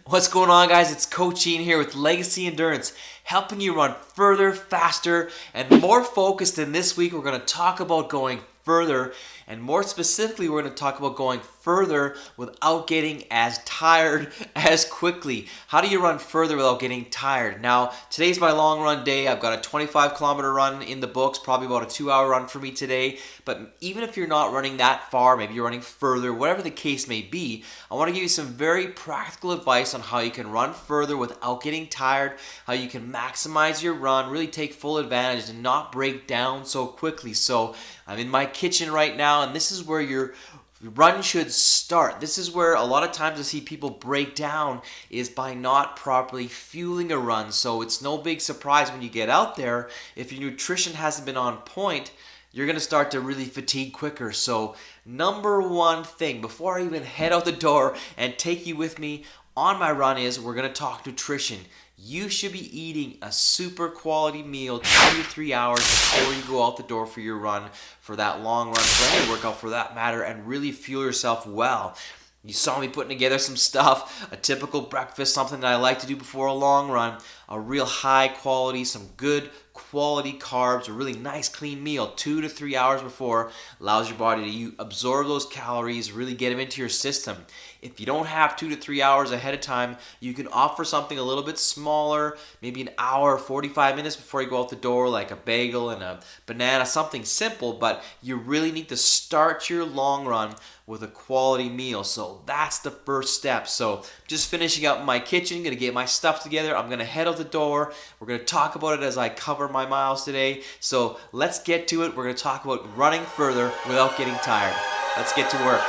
What's going on, guys? It's Coach Ian here with Legacy Endurance, helping you run further, faster, and more focused. And this week we're going to talk about going further, and more specifically we're going to talk about going further without getting as tired as quickly. How do you run further without getting tired? Now, today's my long run day. I've got a 25-kilometer run in the books, probably about a 2-hour run for me today. But even if you're not running that far, maybe you're running further, whatever the case may be, I want to give you some very practical advice on how you can run further without getting tired, how you can maximize your run, really take full advantage and not break down so quickly. So I'm in my kitchen right now, and this is where your run should start. This is where a lot of times I see people break down, is by not properly fueling a run. So it's no big surprise when you get out there, if your nutrition hasn't been on point, you're going to start to really fatigue quicker. So number one thing, before I even head out the door and take you with me on my run, is we're going to talk nutrition. You should be eating a super quality meal 2 to 3 hours before you go out the door for your run, for that long run, for any workout for that matter, and really fuel yourself well. You saw me putting together some stuff, a typical breakfast, something that I like to do before a long run, a real high quality, some good quality carbs, a really nice clean meal 2 to 3 hours before, allows your body to absorb those calories, really get them into your system. If you don't have 2 to 3 hours ahead of time, you can offer something a little bit smaller, maybe an hour, 45 minutes before you go out the door, like a bagel and a banana, something simple, but you really need to start your long run with a quality meal. So that's the first step. So just finishing up in my kitchen, gonna get my stuff together. I'm gonna head out the door. We're gonna talk about it as I cover my miles today. So let's get to it. We're gonna talk about running further without getting tired. Let's get to work.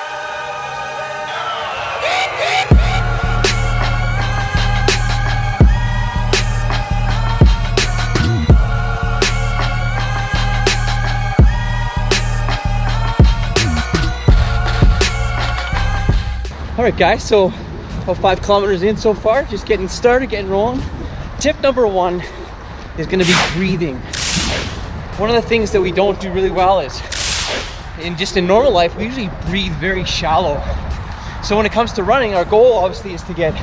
Alright guys, so about 5 kilometers in so far, just getting started, getting rolling. Tip number 1 is going to be breathing. One of the things that we don't do really well is, in normal life, we usually breathe very shallow. So when it comes to running, our goal obviously is to get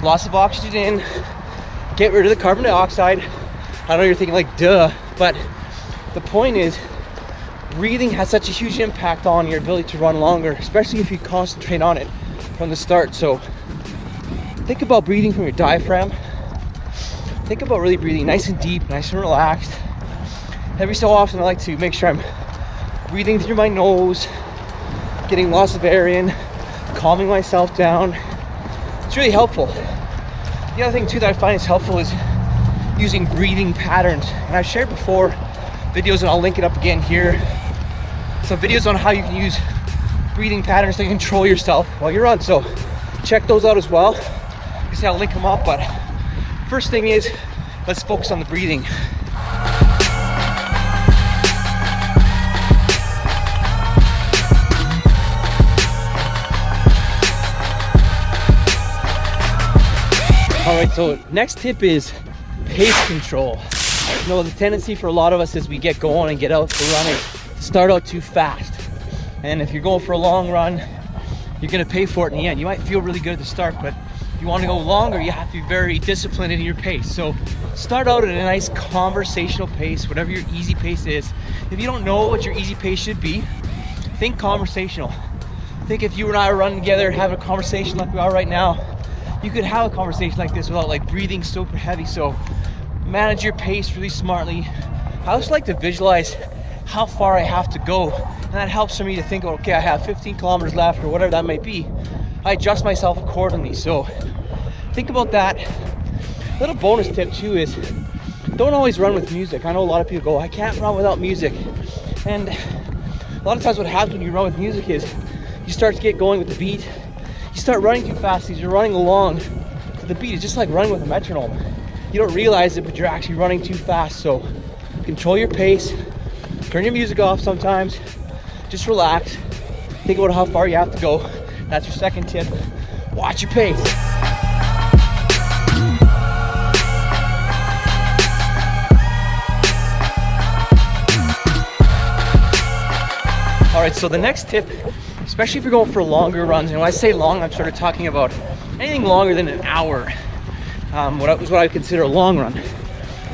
lots of oxygen in, get rid of the carbon dioxide. I know you're thinking like, duh, but the point is, breathing has such a huge impact on your ability to run longer, especially if you concentrate on it from the start. So think about breathing from your diaphragm. Think about really breathing nice and deep, nice and relaxed. Every so often I like to make sure I'm breathing through my nose, getting lots of air in, calming myself down. It's really helpful. The other thing too that I find is helpful is using breathing patterns. And I've shared before videos, and I'll link it up again here. Some videos on how you can use breathing patterns to control yourself while you run. So check those out as well. You see, I'll link them up, but first thing is, let's focus on the breathing. All right, so next tip is pace control. You know, the tendency for a lot of us as we get going and get out for running, to start out too fast. And if you're going for a long run, you're gonna pay for it in the end. You might feel really good at the start, but if you wanna go longer, you have to be very disciplined in your pace. So start out at a nice conversational pace, whatever your easy pace is. If you don't know what your easy pace should be, think conversational. Think if you and I are running together, having a conversation like we are right now, you could have a conversation like this without like breathing super heavy. So manage your pace really smartly. I also like to visualize how far I have to go, and that helps for me to think, okay, I have 15 kilometers left or whatever that might be. I adjust myself accordingly. So think about that. A little bonus tip too is, don't always run with music. I know a lot of people go, I can't run without music. And a lot of times what happens when you run with music is you start to get going with the beat. You start running too fast as you're running along to the beat. It's just like running with a metronome. You don't realize it, but you're actually running too fast. So control your pace, turn your music off sometimes, just relax, think about how far you have to go. That's your second tip. Watch your pace. All right, so the next tip, especially if you're going for longer runs, and when I say long, I'm sort of talking about anything longer than an hour, what I would consider a long run.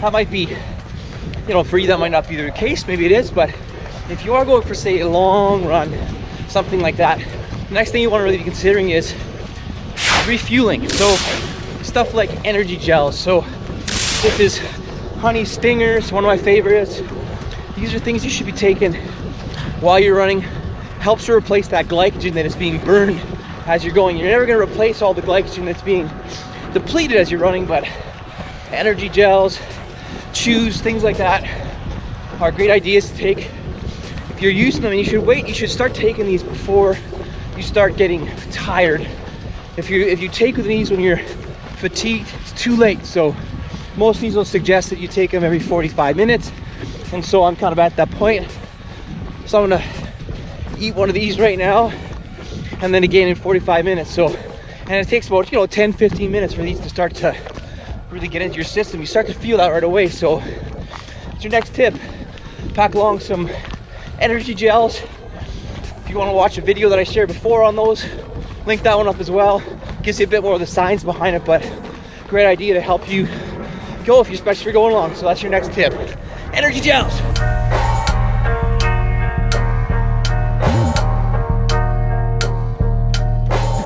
That might be, for you that might not be the case, maybe it is, but if you are going for, say, a long run, something like that, the next thing you want to really be considering is refueling. So stuff like energy gels. So this is honey stingers, one of my favorites. These are things you should be taking while you're running. Helps to replace that glycogen that is being burned as you're going. You're never going to replace all the glycogen that's being depleted as you're running, but energy gels, chews, things like that are great ideas to take. If you're using them, and you should start taking these before you start getting tired. If you take these when you're fatigued, it's too late. So most of these will suggest that you take them every 45 minutes. And so I'm kind of at that point. So I'm gonna eat one of these right now, and then again in 45 minutes. So, and it takes about 10-15 minutes for these to start to really get into your system. You start to feel that right away. So it's your next tip. Pack along some energy gels. If you want to watch a video that I shared before on those, link that one up as well. Gives you a bit more of the science behind it, but great idea to help you go, especially if you're going along. So that's your next tip. Energy gels.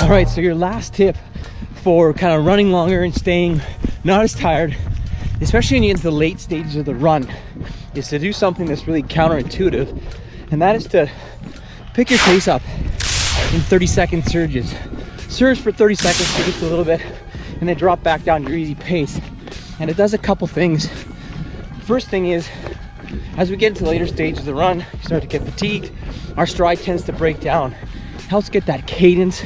All right, so your last tip for kind of running longer and staying not as tired, especially when you get into the late stages of the run, is to do something that's really counterintuitive, and that is to pick your pace up in 30-second surges. Surge for 30 seconds for just a little bit, and then drop back down to your easy pace. And it does a couple things. First thing is, as we get into the later stages of the run, you start to get fatigued. Our stride tends to break down. Helps get that cadence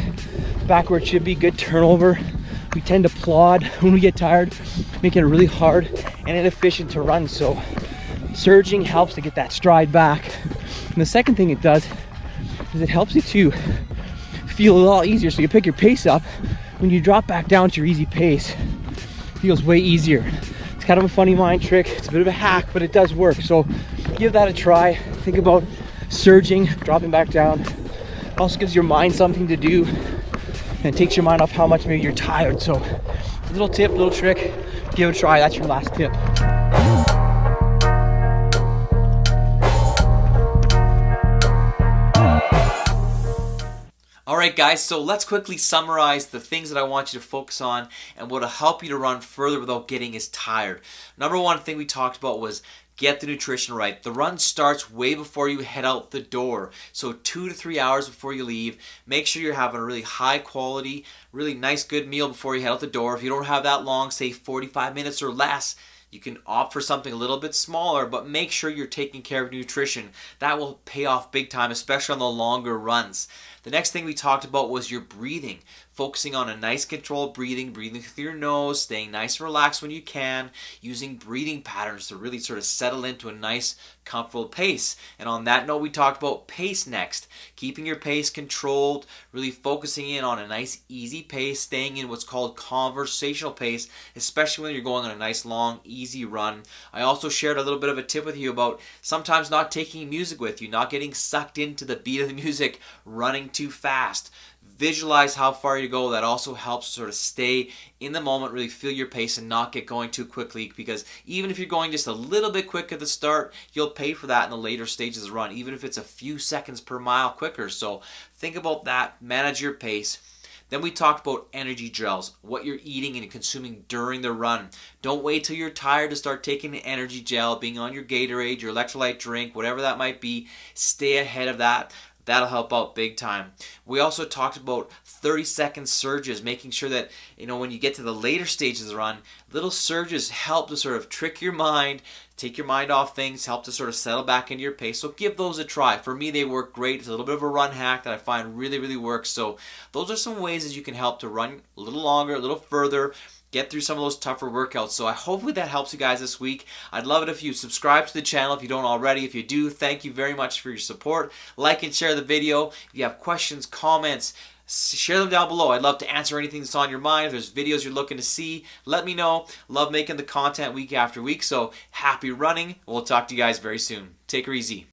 back where it should be, good turnover. We tend to plod when we get tired, making it really hard and inefficient to run. So surging helps to get that stride back. And the second thing it does is it helps you to feel a lot easier. So you pick your pace up, when you drop back down to your easy pace, it feels way easier. It's kind of a funny mind trick. It's a bit of a hack, but it does work. So give that a try. Think about surging, dropping back down. Also gives your mind something to do, and it takes your mind off how much maybe you're tired. So little tip, little trick, give it a try. That's your last tip. Alright guys, so let's quickly summarize the things that I want you to focus on and what'll help you to run further without getting as tired. Number one thing we talked about was get the nutrition right. The run starts way before you head out the door. So 2 to 3 hours before you leave, make sure you're having a really high quality, really nice good meal before you head out the door. If you don't have that long, say 45 minutes or less, you can opt for something a little bit smaller, but make sure you're taking care of nutrition. That will pay off big time, especially on the longer runs. The next thing we talked about was your breathing. Focusing on a nice controlled breathing through your nose, staying nice and relaxed when you can, using breathing patterns to really sort of settle into a nice, comfortable pace. And on that note, we talked about pace next. Keeping your pace controlled, really focusing in on a nice, easy pace, staying in what's called conversational pace, especially when you're going on a nice, long, easy run. I also shared a little bit of a tip with you about sometimes not taking music with you, not getting sucked into the beat of the music, running too fast. Visualize how far you go. That also helps sort of stay in the moment, really feel your pace and not get going too quickly, because even if you're going just a little bit quick at the start, you'll pay for that in the later stages of the run, even if it's a few seconds per mile quicker. So think about that, manage your pace. Then we talked about energy gels, what you're eating and consuming during the run. Don't wait till you're tired to start taking an energy gel, being on your Gatorade, your electrolyte drink, whatever that might be. Stay ahead of that. That'll help out big time. We also talked about 30-second surges, making sure that, when you get to the later stages of the run, little surges help to sort of trick your mind, take your mind off things, help to sort of settle back into your pace. So give those a try. For me, they work great. It's a little bit of a run hack that I find really, really works. So those are some ways that you can help to run a little longer, a little further, get through some of those tougher workouts. So hopefully that helps you guys this week. I'd love it if you subscribe to the channel if you don't already. If you do, thank you very much for your support. Like and share the video. If you have questions, comments, share them down below. I'd love to answer anything that's on your mind. If there's videos you're looking to see, let me know. Love making the content week after week. So happy running. We'll talk to you guys very soon. Take her easy.